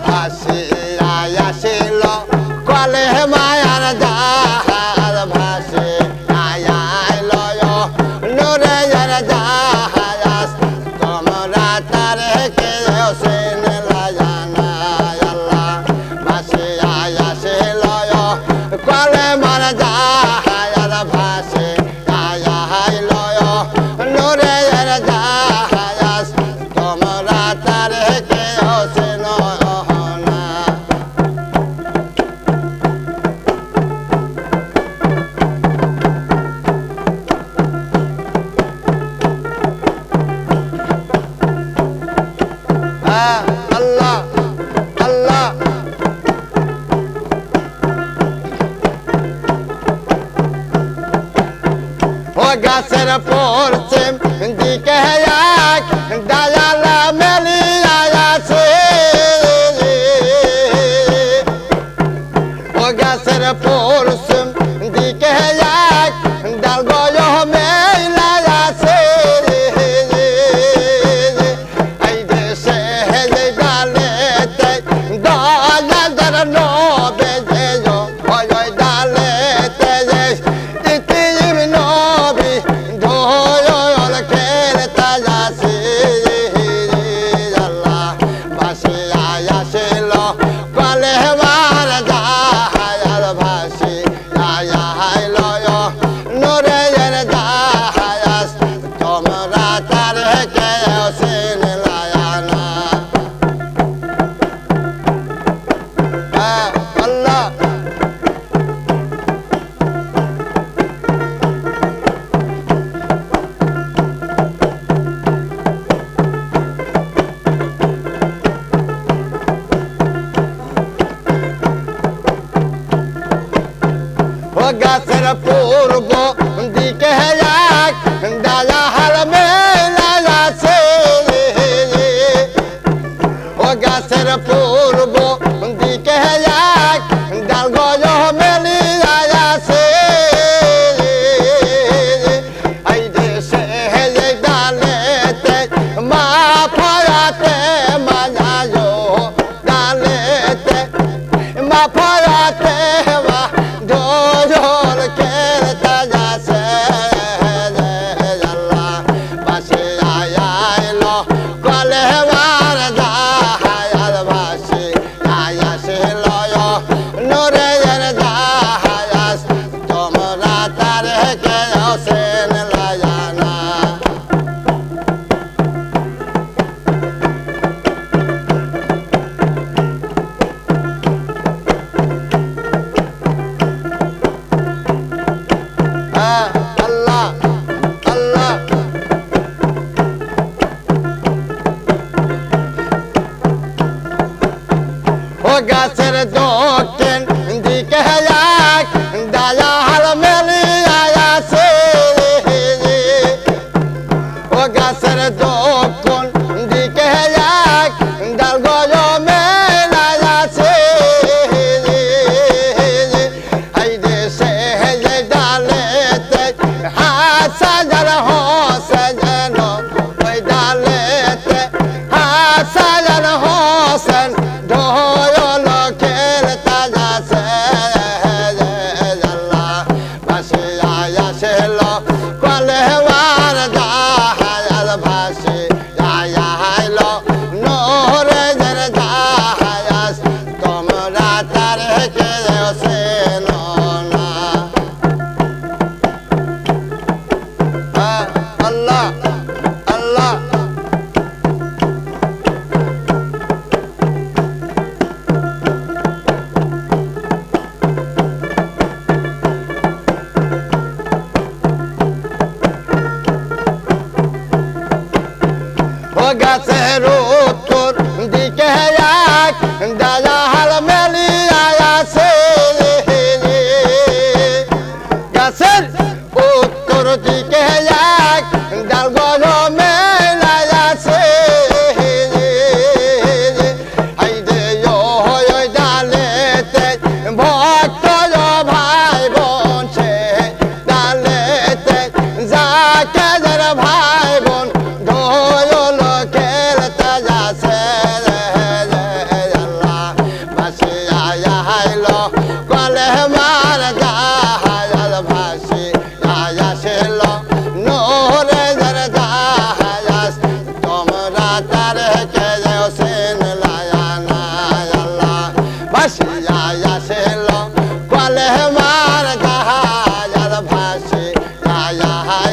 ভাসিয়া আসিল কলে মায়ার জাহাজ ভাসিয়া আইল নূরে জাহাজ তোমরা তারে কেউ চিনলা জানা আল্লাহ ভাসিয়া আসিল কলে মার জাহাজ ভাসিয়া আইল নূরে জাহাজ তোমরা তারে কেউ চিনো না আল্লাহ আল্লাহ ও গাছের পশ্চিম দিকে এক ডায়াল মেলিয়া আছে ও গাছের পশ্চিম দিকে এক ডাল গয় মেলা আছে এই দেশে ডালেতে দয়াল নবে ওই ডালেতে ইতিম নবী ঢোল খেলতা যাচ্ছে আল্লাহ ভাসিয়া আসিল কলে মার জাহাজ ভাসিয়া আইল নূরে জাহাজ তোমরা তারে কেউ চিনলা না আল্লাহ ও গাছের পূর্ব দিকে এক ডায়াল মেলা আছে ও গাছের পূর্ব দিকে এক ডাল গয় মেলিয়া আছে এই দেশে ডালেতে মা ফয়াতে মাজায় ডালেতে মা ফয়াতে মা ঢোল খেলতা যাচ্ছে আল্লাহ ভাসিয়া আইল কলে মার জাহাজ ভাসিয়া আসিল যায়